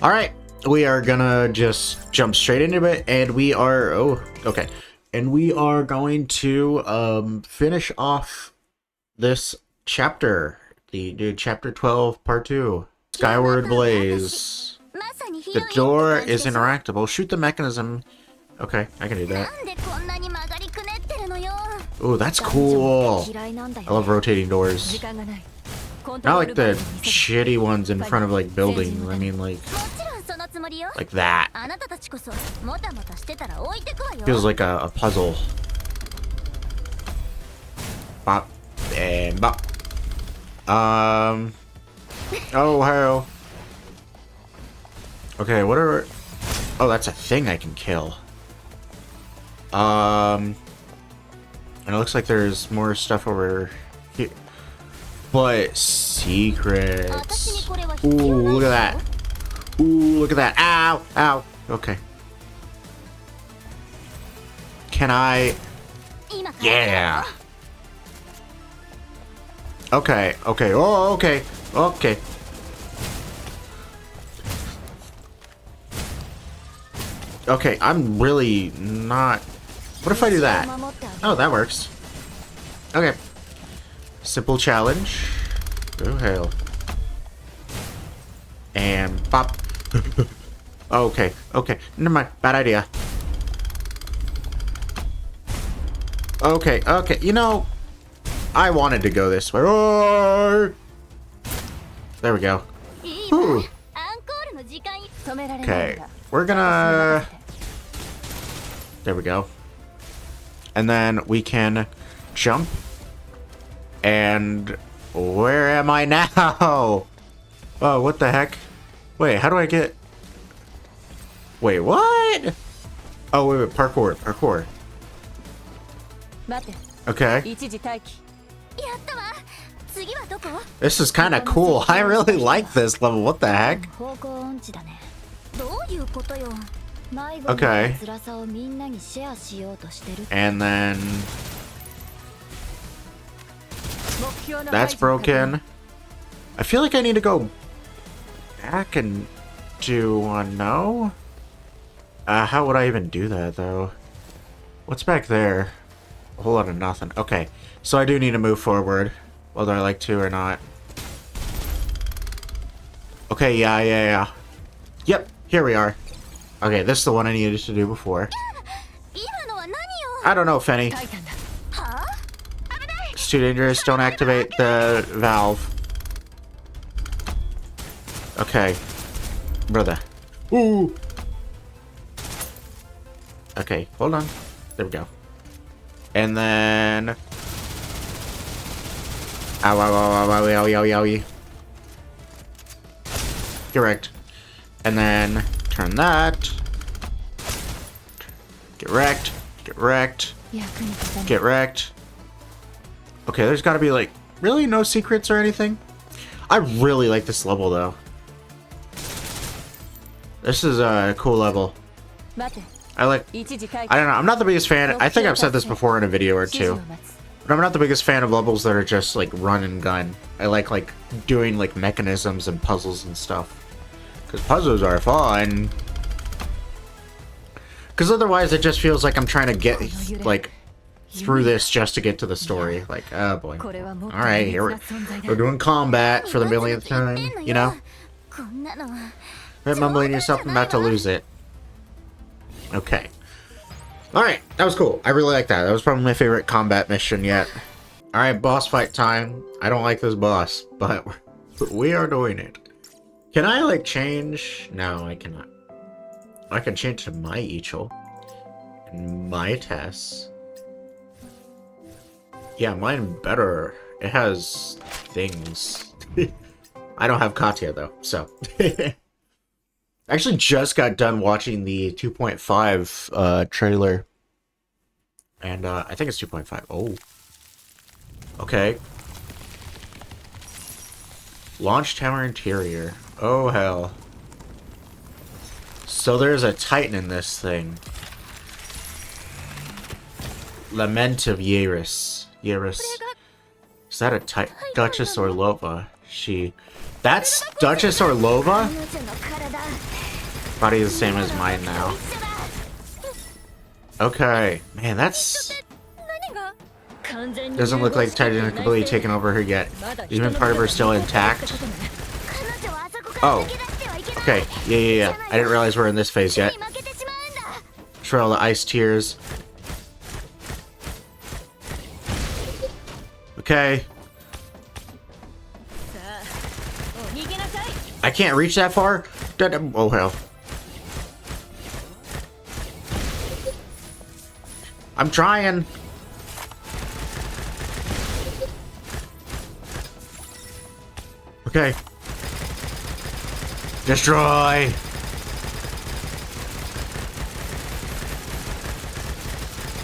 Alright, we are gonna just jump straight into it, and we are... Oh, okay. And we are going to finish off this chapter. The chapter 12, part 2. Skyward Blaze. The door is interactable. Shoot the mechanism. Okay, I can do that. Ooh, that's cool. I love rotating doors. Not like the shitty ones in front of like buildings. I mean like that. Feels like a puzzle. Bop and bop. Oh hell. Okay, what are... Oh, that's a thing I can kill. And it looks like there's more stuff over here. But secrets. Ooh, look at that. Ooh, look at that. Ow, ow. Okay. Can I... Yeah. Okay, okay. Oh, okay. Okay. Okay, I'm really not... What if I do that? Oh, that works. Okay. Simple challenge. Oh, hell. And pop. Okay, okay. Never mind. Bad idea. Okay, okay. You know, I wanted to go this way. Oh! There we go. Ooh. Okay. We're gonna... There we go. And then we can jump. And where am I now? Oh, what the heck? Wait, how do I get... Wait, what? Oh, wait, parkour, parkour. Okay. This is kind of cool. I really like this level. What the heck? Okay. And then... That's broken. I feel like I need to go back and do one. No? How would I even do that, though? What's back there? A whole lot of nothing. Okay. So I do need to move forward, whether I like to or not. Okay, yeah. Yep, here we are. Okay, this is the one I needed to do before. I don't know, Fenny. It's too dangerous. Don't activate the valve. Okay. Brother. Ooh. Okay, hold on. There we go. And then... Ow, ow, ow, ow, ow, ow, ow, ow. Correct. And then turn that. Get wrecked. Get wrecked. Get wrecked. Okay, there's gotta be like... Really? No secrets or anything? I really like this level, though. This is a cool level. I like... I don't know, I'm not the biggest fan... I think I've said this before in a video or two. But I'm not the biggest fan of levels that are just, like, run and gun. I like, doing, like, mechanisms and puzzles and stuff. Because puzzles are fun. Because otherwise it just feels like I'm trying to get, like... through this just to get to the story. Like, oh boy. Alright, here we're doing combat for the millionth time, you know? Quit mumbling yourself, I'm about to lose it. Okay. Alright, that was cool. I really like that. That was probably my favorite combat mission yet. Alright, boss fight time. I don't like this boss, but we are doing it. Can I, like, change? No, I cannot. I can change to my Ichil. And my Tess. Yeah, mine better. It has things. I don't have Katya, though, so. I actually just got done watching the 2.5 trailer. And I think it's 2.5. Oh. Okay. Launch tower interior. Oh, hell. So there's a Titan in this thing. Lament of Yaris. Yaris. Is that a Duchess Orlova? That's Duchess Orlova? Body is the same as mine now. Okay. Man, that's... Doesn't look like Titan has completely taken over her yet. The human part of her still intact. Oh. Okay. Yeah. I didn't realize we're in this phase yet. Trail the ice tears. Okay. I can't reach that far? Oh, hell. I'm trying. Okay. Destroy!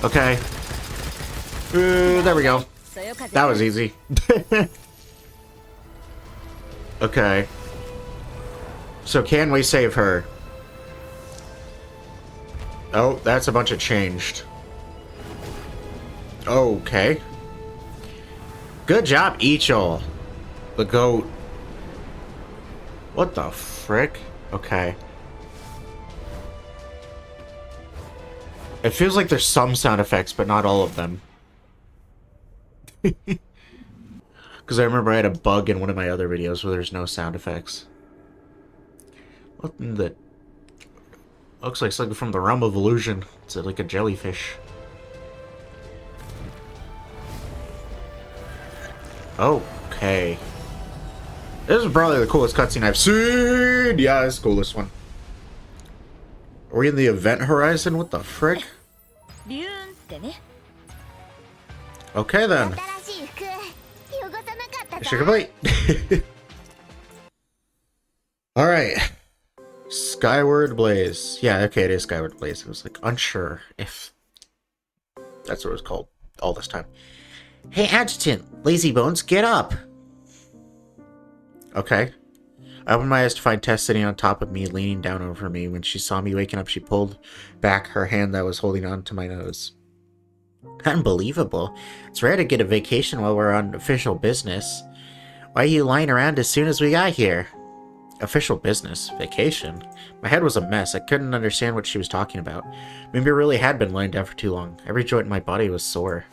Okay. There we go. That was easy. Okay. So can we save her? Oh, that's a bunch of changed. Okay. Good job, Ichol. The goat. What the frick? Okay. It feels like there's some sound effects, but not all of them. Because I remember I had a bug in one of my other videos where there's no sound effects. What in the... Looks like something from the realm of illusion. It's like a jellyfish. Okay. This is probably the coolest cutscene I've seen! Yeah, it's the coolest one. Are we in the event horizon? What the frick? Okay then. Mission complete. Alright. Skyward Blaze. Yeah, okay, it is Skyward Blaze. I was like unsure if that's what it was called all this time. Hey, Adjutant! Lazy Bones, get up! Okay. I opened my eyes to find Tess sitting on top of me, leaning down over me. When she saw me waking up, she pulled back her hand that was holding on to my nose. Unbelievable. It's rare to get a vacation while we're on official business. Why are you lying around as soon as we got here? Official business? Vacation? My head was a mess. I couldn't understand what she was talking about. Maybe I really had been lying down for too long. Every joint in my body was sore.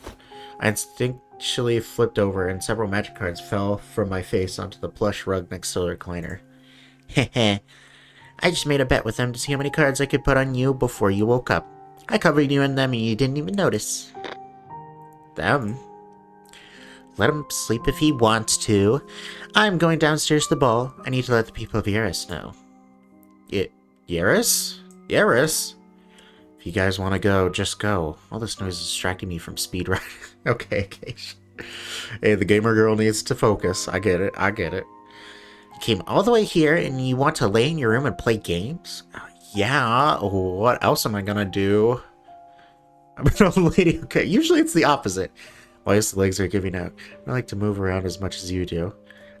I instinctually flipped over, and several magic cards fell from my face onto the plush rug next to the recliner. Heh. I just made a bet with them to see how many cards I could put on you before you woke up. I covered you in them and you didn't even notice. Them? Let him sleep if he wants to. I'm going downstairs to the ball. I need to let the people of Yaris know. Yaris? Yaris? If you guys want to go, just go. All this noise is distracting me from speedrunning. Okay. Hey, the gamer girl needs to focus. I get it. You came all the way here and you want to lay in your room and play games? Yeah, what else am I gonna do? I'm an old lady. Okay, usually it's the opposite. Why his legs are giving out. I like to move around as much as you do.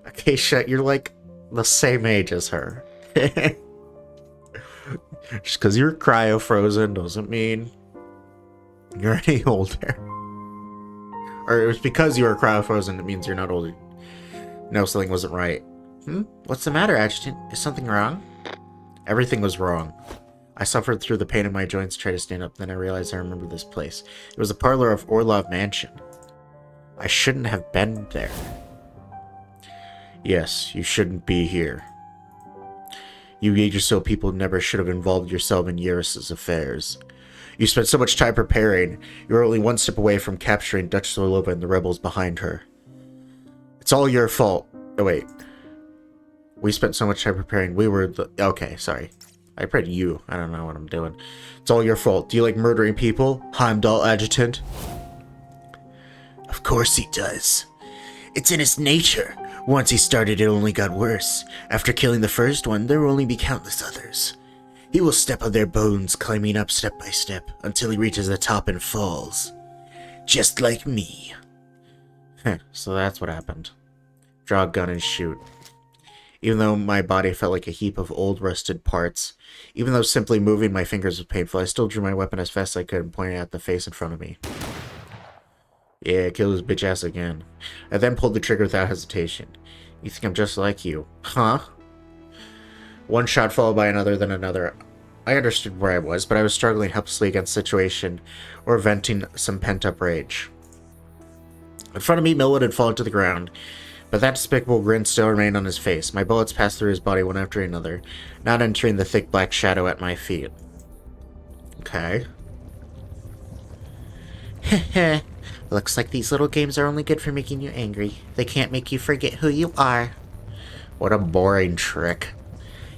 Okay, shit, you're like the same age as her. Just because you're cryo-frozen doesn't mean you're any older. Or it was because you were cryo-frozen, it means you're not older. No, something wasn't right. What's the matter, Adjutant? Is something wrong? Everything was wrong. I suffered through the pain in my joints to try to stand up, then I realized I remember this place. It was the parlor of Orlov Mansion. I shouldn't have been there. Yes, you shouldn't be here. You Yggdrasil people never should have involved yourself in Yaris' affairs. You spent so much time preparing. You were only one step away from capturing Dutch Zorlova and the rebels behind her. It's all your fault. Oh, wait. We spent so much time preparing. We were the... Okay, sorry. I prayed you. I don't know what I'm doing. It's all your fault. Do you like murdering people, Heimdall Adjutant? Of course he does. It's in his nature. Once he started, it only got worse. After killing the first one, there will only be countless others. He will step on their bones, climbing up step by step, until he reaches the top and falls. Just like me. So that's what happened. Draw a gun and shoot. Even though my body felt like a heap of old rusted parts, even though simply moving my fingers was painful, I still drew my weapon as fast as I could and pointed at the face in front of me. Yeah, kill his bitch ass again. I then pulled the trigger without hesitation. You think I'm just like you, huh? One shot followed by another, then another. I understood where I was, but I was struggling helplessly against the situation or venting some pent-up rage. In front of me, Millwood had fallen to the ground, but that despicable grin still remained on his face. My bullets passed through his body one after another, not entering the thick black shadow at my feet. Okay. Heh. Looks like these little games are only good for making you angry. They can't make you forget who you are. What a boring trick.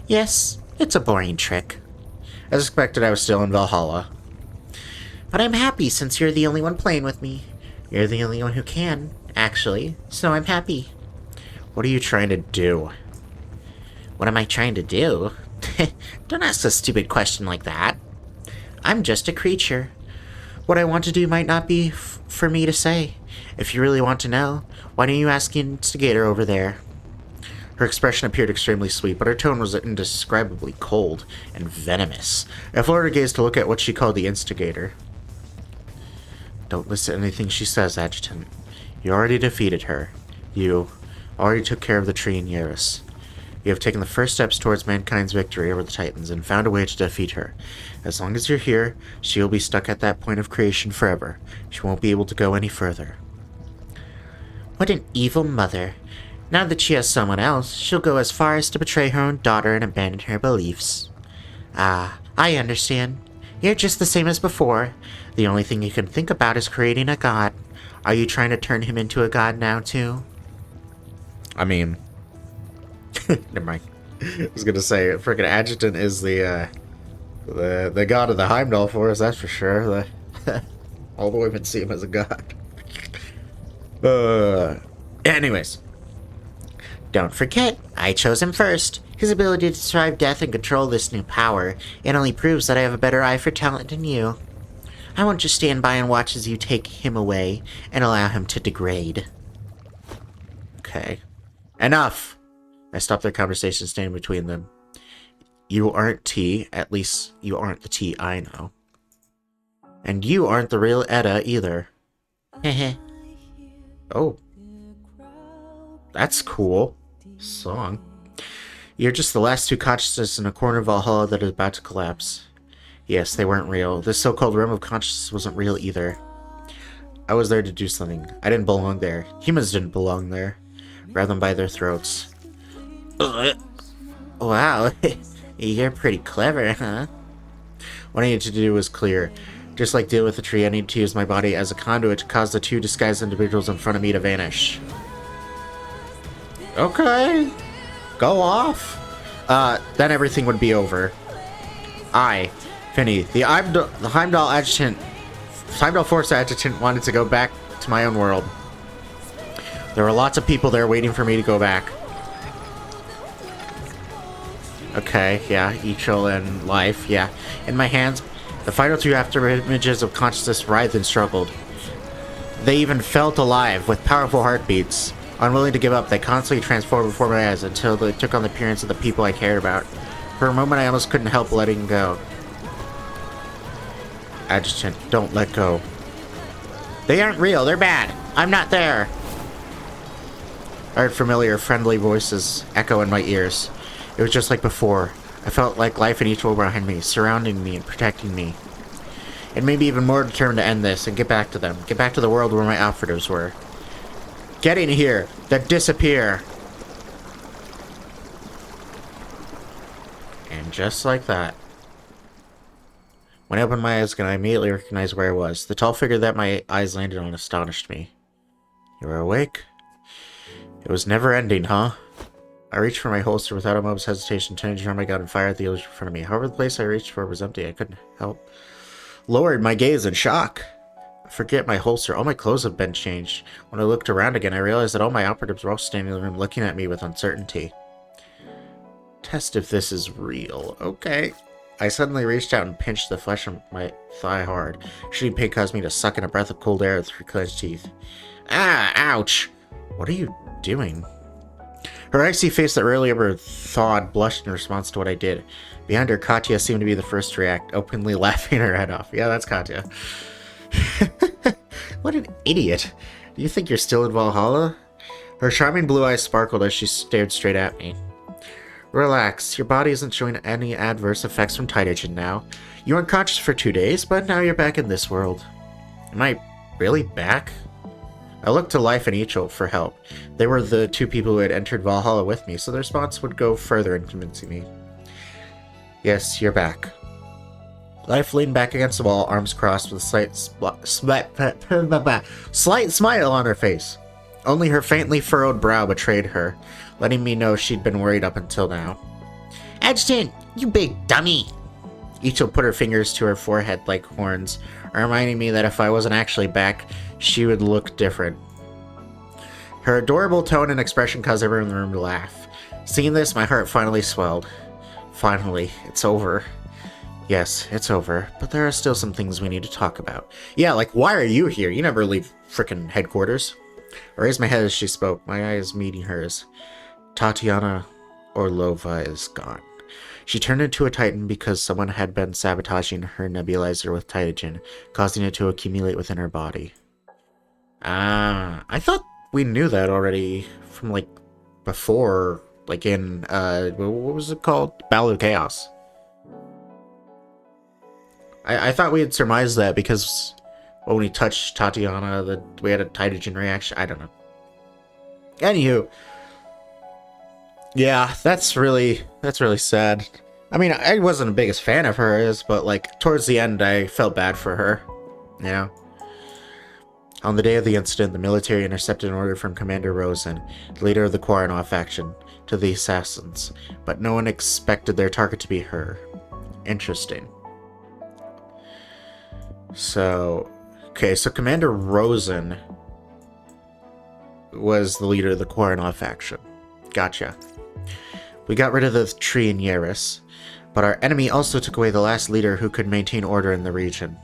Yes, it's a boring trick. As expected, I was still in Valhalla. But I'm happy since you're the only one playing with me. You're the only one who can, actually, so I'm happy. What are you trying to do? What am I trying to do? Don't ask a stupid question like that. I'm just a creature. What I want to do might not be for me to say. If you really want to know, why don't you ask the instigator over there? Her expression appeared extremely sweet, but her tone was indescribably cold and venomous. I lowered her gaze to look at what she called the instigator. Don't listen to anything she says, Adjutant. You already defeated her. You already took care of the tree in Yaris. You have taken the first steps towards mankind's victory over the Titans and found a way to defeat her. As long as you're here, she will be stuck at that point of creation forever. She won't be able to go any further. What an evil mother. Now that she has someone else, she'll go as far as to betray her own daughter and abandon her beliefs. Ah, I understand. You're just the same as before. The only thing you can think about is creating a god. Are you trying to turn him into a god now, too? I mean... Never mind. I was gonna say, frickin' Adjutant is the god of the Heimdall Forest, that's for sure. All the women see him as a god. Anyways. Don't forget, I chose him first. His ability to survive death and control this new power, it only proves that I have a better eye for talent than you. I won't just stand by and watch as you take him away and allow him to degrade. Okay. Enough! I stopped their conversation standing between them. You aren't T, at least you aren't the T I know. And you aren't the real Edda either. Heh. Oh. That's cool. Song. You're just the last two consciousnesses in a corner of Valhalla that is about to collapse. Yes, they weren't real. This so-called realm of consciousness wasn't real either. I was there to do something. I didn't belong there. Humans didn't belong there. Grab them by their throats. Wow, you're pretty clever, huh? What I needed to do was clear. Just like deal with the tree, I need to use my body as a conduit to cause the two disguised individuals in front of me to vanish. Okay. Go off. Then everything would be over. Finny, the Heimdall Adjutant, Heimdall Force Adjutant wanted to go back to my own world. There were lots of people there waiting for me to go back. Okay, yeah, Ichil and Life, yeah. In my hands, the final two after images of consciousness writhed and struggled. They even felt alive, with powerful heartbeats. Unwilling to give up, they constantly transformed before my eyes until they took on the appearance of the people I cared about. For a moment, I almost couldn't help letting go. Adjutant, don't let go. They aren't real, they're bad. I'm not there. I heard familiar, friendly voices echo in my ears. It was just like before. I felt like life and each were behind me, surrounding me and protecting me. It made me even more determined to end this and get back to them. Get back to the world where my operatives were. Get in here! Then disappear! And just like that. When I opened my eyes again, I immediately recognized where I was. The tall figure that my eyes landed on astonished me. You were awake? It was never ending, huh? I reached for my holster without a moment's hesitation, turning to my gun and fired at the illusion in front of me. However, the place I reached for was empty. I couldn't help. Lowered my gaze in shock. I forget my holster. All my clothes have been changed. When I looked around again, I realized that all my operatives were all standing in the room looking at me with uncertainty. Test if this is real. Okay. I suddenly reached out and pinched the flesh on my thigh hard. Shooting pain caused me to suck in a breath of cold air through clenched teeth. Ah, ouch! What are you doing? Her icy face that rarely ever thawed blushed in response to what I did. Behind her, Katya seemed to be the first to react, openly laughing her head off. Yeah, that's Katya. What an idiot. Do you think you're still in Valhalla? Her charming blue eyes sparkled as she stared straight at me. Relax, your body isn't showing any adverse effects from Tytogen now. You were unconscious for 2 days, but now you're back in this world. Am I really back? I looked to Life and Ichil for help. They were the 2 people who had entered Valhalla with me, so their response would go further in convincing me. Yes, you're back. Life leaned back against the wall, arms crossed with a slight smile on her face. Only her faintly furrowed brow betrayed her, letting me know she'd been worried up until now. Adjutant, you big dummy! Ichil put her fingers to her forehead like horns, reminding me that if I wasn't actually back, she would look different. Her adorable tone and expression caused everyone in the room to laugh. Seeing this, my heart finally swelled. Finally, it's over. Yes, it's over, but there are still some things we need to talk about. Yeah, like, why are you here? You never leave frickin' headquarters. I raised my head as she spoke, my eyes meeting hers. Tatiana Orlova is gone. She turned into a Titan because someone had been sabotaging her nebulizer with Tytogen, causing it to accumulate within her body. Ah, I thought we knew that already from, like, before, like in, what was it called? Battle of Chaos. I thought we had surmised that because when we touched Tatiana, that we had a Tytogen reaction. I don't know. Anywho. Yeah, that's really sad. I mean, I wasn't the biggest fan of hers, but like towards the end I felt bad for her. You know? On the day of the incident, the military intercepted an order from Commander Rosen, the leader of the Quaranov faction, to the assassins, but no one expected their target to be her. Interesting. So, okay, so Commander Rosen was the leader of the Quaranov faction. Gotcha. We got rid of the tree in Yaris, but our enemy also took away the last leader who could maintain order in the region.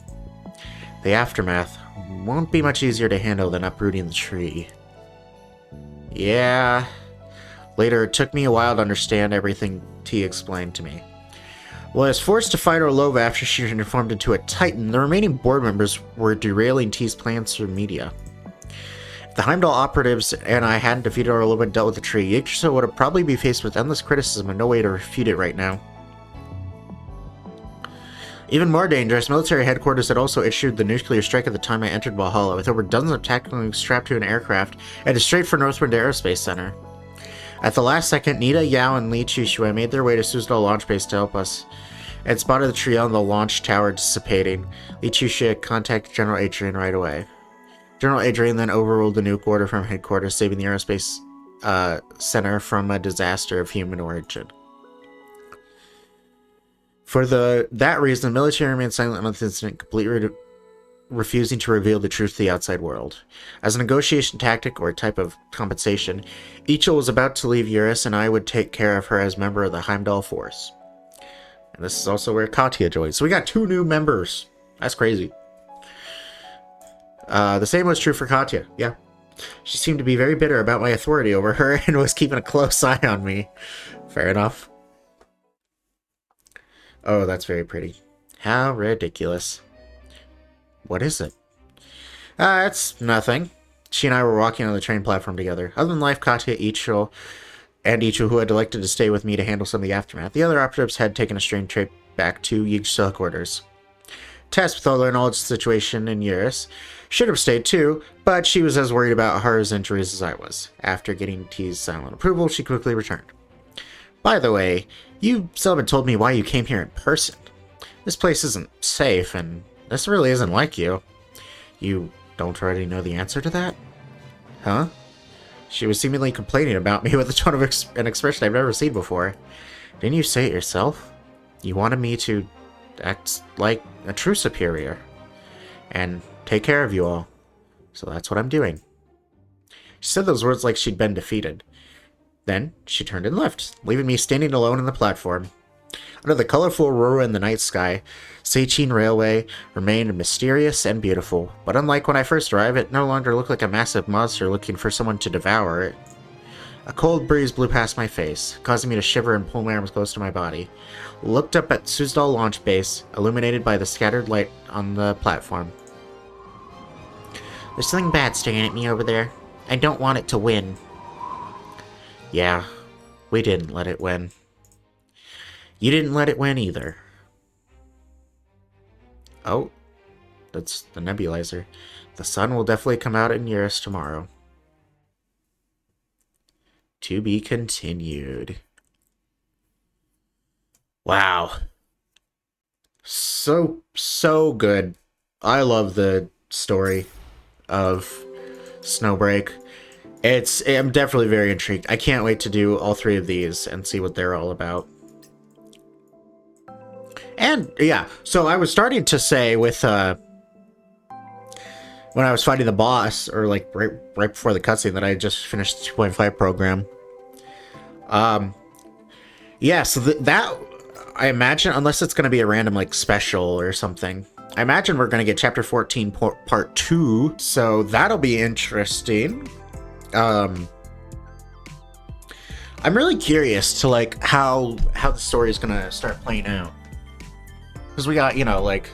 The aftermath won't be much easier to handle than uprooting the tree. Yeah. Later, it took me a while to understand everything T explained to me. While I was forced to fight Orlova after she transformed into a Titan, the remaining board members were derailing T's plans through media. If the Heimdall operatives and I hadn't defeated Orlova and dealt with the tree, Yggdrasil would have probably be faced with endless criticism and no way to refute it right now. Even more dangerous, military headquarters had also issued the nuclear strike at the time I entered Valhalla, with over dozens of tacticals strapped to an aircraft, headed straight for Northwind Aerospace Center. At the last second, Nita, Yao, and Li Chuxue made their way to Suzdal launch base to help us, and spotted the tree on the launch tower dissipating. Li Chuxue contacted General Adrian right away. General Adrian then overruled the nuke order from headquarters, saving the aerospace center from a disaster of human origin. For that reason, the military remained silent on this incident, completely refusing to reveal the truth to the outside world. As a negotiation tactic or a type of compensation, Ichil was about to leave Eurus and I would take care of her as member of the Heimdall force. And this is also where Katya joined. So we got 2 new members. That's crazy. The same was true for Katya. Yeah. She seemed to be very bitter about my authority over her and was keeping a close eye on me. Fair enough. Oh, that's very pretty. How ridiculous. What is it? It's nothing. She and I were walking on the train platform together. Other than Life, Katya, Ichil, who had elected to stay with me to handle some of the aftermath, the other operatives had taken a strange trip back to Yggdrasil headquarters. Tess, with all her knowledge of the situation in Eurus, should have stayed too, but she was as worried about her injuries as I was. After getting T's silent approval, she quickly returned. By the way, you still haven't told me why you came here in person. This place isn't safe, and this really isn't like you. You don't already know the answer to that? Huh? She was seemingly complaining about me with a tone of an expression I've never seen before. Didn't you say it yourself? You wanted me to act like a true superior and take care of you all. So that's what I'm doing. She said those words like she'd been defeated. Then she turned and left, leaving me standing alone on the platform. Under the colorful aurora in the night sky, Seichin Railway remained mysterious and beautiful, but unlike when I first arrived, it no longer looked like a massive monster looking for someone to devour it. A cold breeze blew past my face, causing me to shiver and pull my arms close to my body. Looked up at Suzdal launch base, illuminated by the scattered light on the platform. There's something bad staring at me over there. I don't want it to win. Yeah, we didn't let it win. You didn't let it win either. Oh, that's the nebulizer. The sun will definitely come out in Eurus tomorrow. To be continued. Wow. So good. I love the story of Snowbreak. I'm definitely very intrigued. I can't wait to do all 3 of these and see what they're all about. And yeah, so I was starting to say with when I was fighting the boss, or like right before the cutscene, that I just finished the 2.5 program. Yeah, so that I imagine, unless it's going to be a random like special or something, I imagine we're going to get chapter 14 part 2. So that'll be interesting. I'm really curious to like how the story is going to start playing out. Because we got, you know, like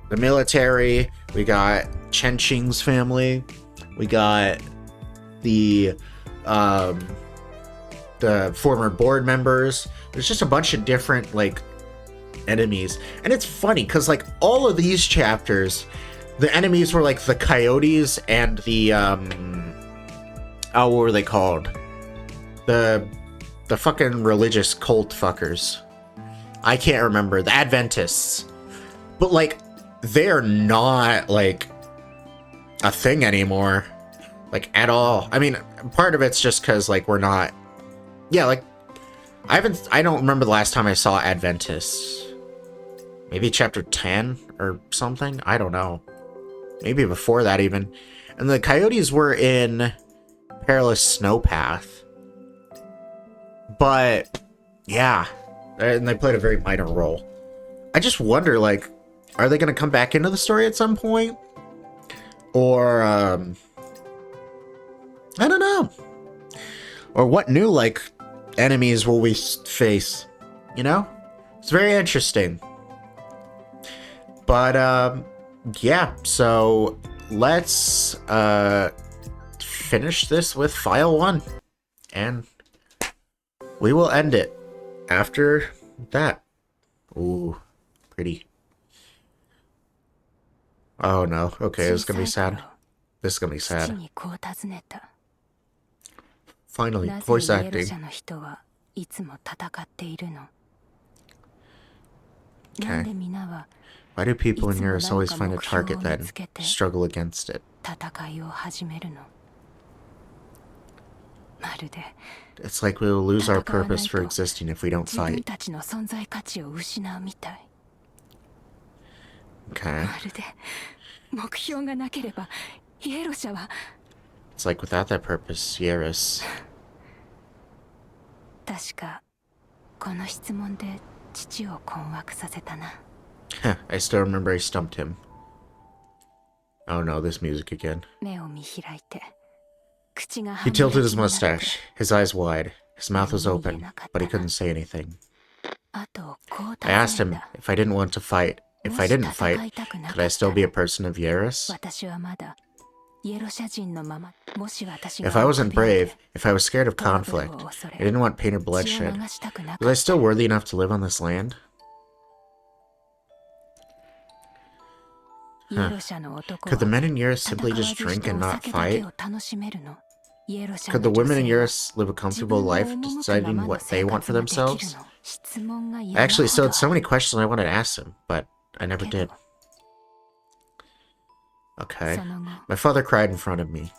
the military, we got Chen Qing's family, we got the former board members. There's just a bunch of different like enemies, and it's funny because like all of these chapters, the enemies were like the coyotes and the what were they called? The fucking religious cult fuckers. I can't remember. The Adventists. But like they're not like a thing anymore, like at all. I mean, part of it's just because like we're not. Yeah, like I don't remember the last time I saw Adventists. Maybe chapter 10 or something? I don't know. Maybe before that even. And the coyotes were in Perilous Snowpath. But yeah, and they played a very minor role. I just wonder, like, are they going to come back into the story at some point? Or I don't know. Or what new like enemies will we face? You know? It's very interesting. But yeah, so let's finish this with file 1. And we will end it after that. Ooh, pretty. Oh no. Okay, it's gonna be sad. This is gonna be sad. Finally, voice acting. Okay. Why do people in Eurus always find a target then struggle against it? It's like we will lose our purpose for existing if we don't fight. Okay. It's like without that purpose, Eurus. I still remember I stumped him. Oh no, this music again. He tilted his mustache, his eyes wide. His mouth was open, but he couldn't say anything. I asked him if I didn't want to fight. If I didn't fight, could I still be a person of Eurus? If I wasn't brave, if I was scared of conflict, I didn't want pain or bloodshed, was I still worthy enough to live on this land? Huh. Could the men in Eurus simply just drink and not fight? Could the women in Eurus live a comfortable life deciding what they want for themselves? I actually still had so many questions I wanted to ask him, but I never did. Okay. My father cried in front of me.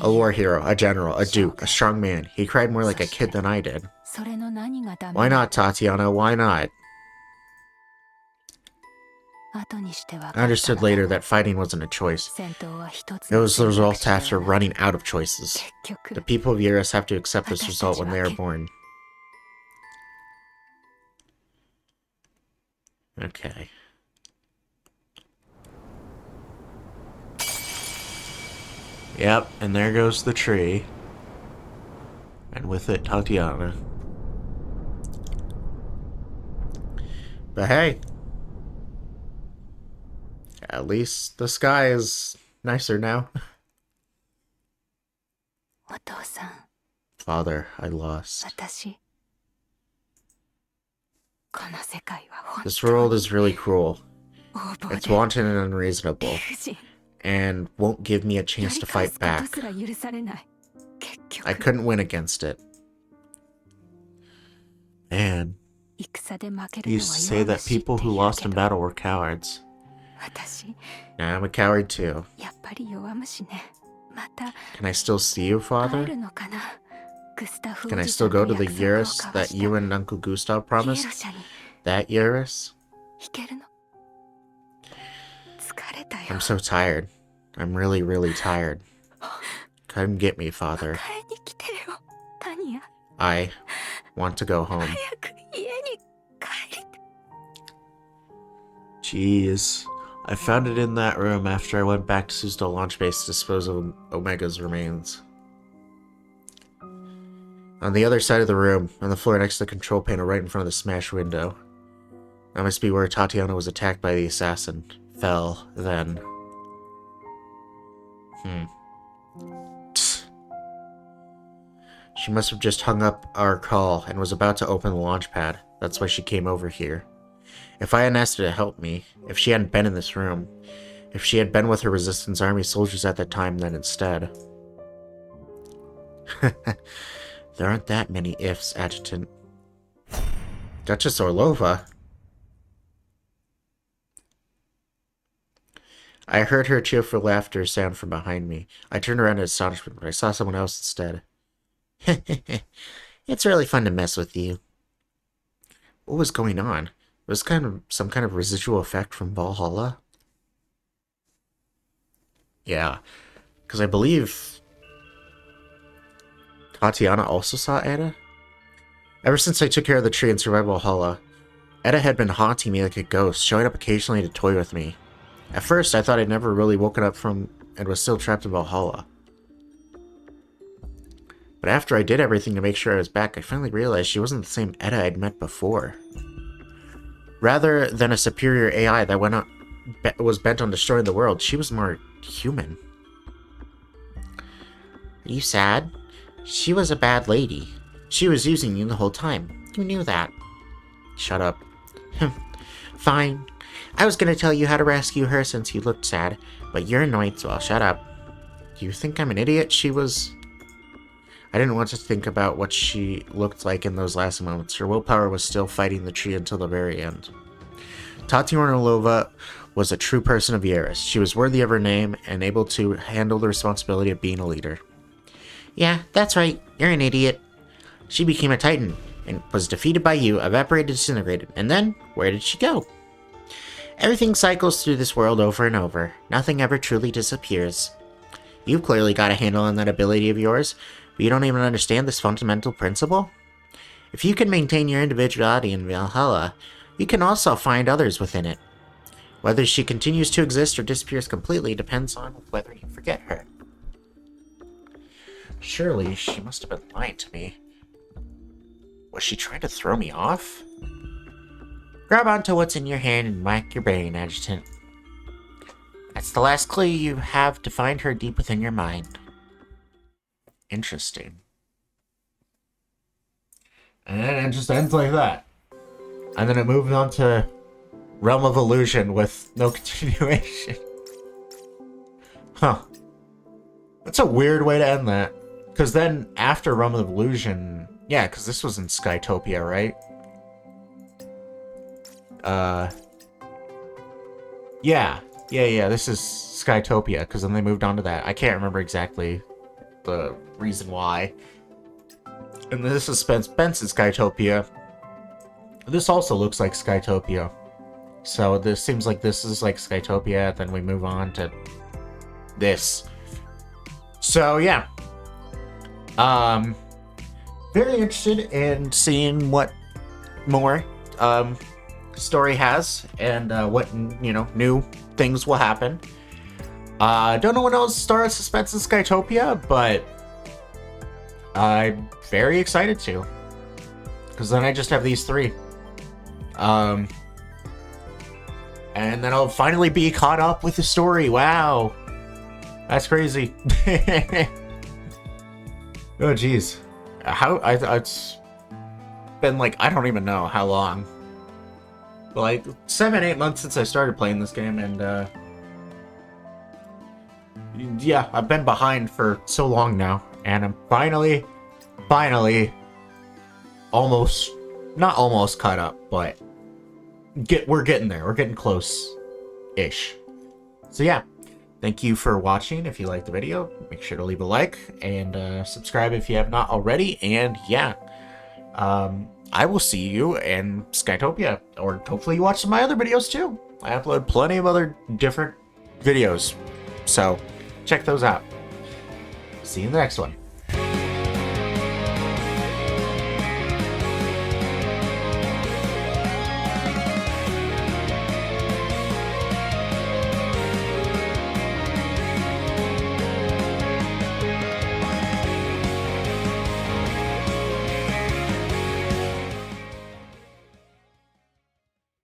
A war hero, a general, a duke, a strong man. He cried more like a kid than I did. Why not, Tatiana? Why not? I understood later that fighting wasn't a choice. It was the result after running out of choices. The people of Eurus have to accept this result when they are born. Okay. Yep, and there goes the tree. And with it, Tatiana. But hey. At least the sky is nicer now. Father, I lost. This world is really cruel. It's wanton and unreasonable, and won't give me a chance to fight back. I couldn't win against it. Man, he used to say that people who lost in battle were cowards. Now I'm a coward too. Can I still see you, Father? Can I still go to the Eurus that you and Uncle Gustav promised? That Eurus? I'm so tired. I'm really, really tired. Come get me, Father. I want to go home. Jeez. I found it in that room after I went back to Susto Launch Base to dispose of Omega's remains. On the other side of the room, on the floor next to the control panel right in front of the smashed window. That must be where Tatiana was attacked by the assassin. Fell, then. She must have just hung up our call and was about to open the launch pad. That's why she came over here. If I hadn't asked her to help me, if she hadn't been in this room, if she had been with her Resistance Army soldiers at that time, then instead. There aren't that many ifs, Adjutant. Duchess Orlova? I heard her cheerful laughter sound from behind me. I turned around in astonishment, but I saw someone else instead. It's really fun to mess with you. What was going on? It was some kind of residual effect from Valhalla? Yeah, because I believe Tatiana also saw Edda? Ever since I took care of the tree and survived Valhalla, Edda had been haunting me like a ghost, showing up occasionally to toy with me. At first, I thought I'd never really woken up from and was still trapped in Valhalla. But after I did everything to make sure I was back, I finally realized she wasn't the same Edda I'd met before. Rather than a superior AI that was bent on destroying the world, she was more human. Are you sad? She was a bad lady. She was using you the whole time. You knew that. Shut up. Fine. I was gonna tell you how to rescue her since you looked sad, but you're annoyed, so I'll shut up. Do you think I'm an idiot? I didn't want to think about what she looked like in those last moments. Her willpower was still fighting the tree until the very end. Tatiana Orlova was a true person of Eurus. She was worthy of her name and able to handle the responsibility of being a leader. Yeah, that's right. You're an idiot. She became a titan and was defeated by you, evaporated, disintegrated. And then, where did she go? Everything cycles through this world over and over. Nothing ever truly disappears. You've clearly got a handle on that ability of yours, but you don't even understand this fundamental principle? If you can maintain your individuality in Valhalla, you can also find others within it. Whether she continues to exist or disappears completely depends on whether you forget her. Surely, she must have been lying to me. Was she trying to throw me off? Grab onto what's in your hand and whack your brain, Adjutant. That's the last clue you have to find her deep within your mind. Interesting. And then it just ends like that. And then it moved on to Realm of Illusion with no continuation. Huh. That's a weird way to end that. Because then after Realm of Illusion... Yeah, because this was in Skytopia, right? Yeah, this is Skytopia, because then they moved on to that. I can't remember exactly the reason why. And this is Spence in Skytopia. This also looks like Skytopia. So this seems like this is like Skytopia, then we move on to this. So yeah. Very interested in seeing what more story has and what new things will happen. Don't know when else starts Suspense in Skytopia, but I'm very excited to, because then I just have these three, and then I'll finally be caught up with the story. Wow, that's crazy. Oh jeez, it's been like I don't even know how long. like 7-8 months since I started playing this game, and yeah, I've been behind for so long now, and I'm finally almost, not almost caught up, but we're getting there. We're getting close-ish. So yeah, thank you for watching. If you liked the video, make sure to leave a like and subscribe if you have not already. And yeah, I will see you in Skytopia, or hopefully you watch some of my other videos too. I upload plenty of other different videos, so check those out. See you in the next one.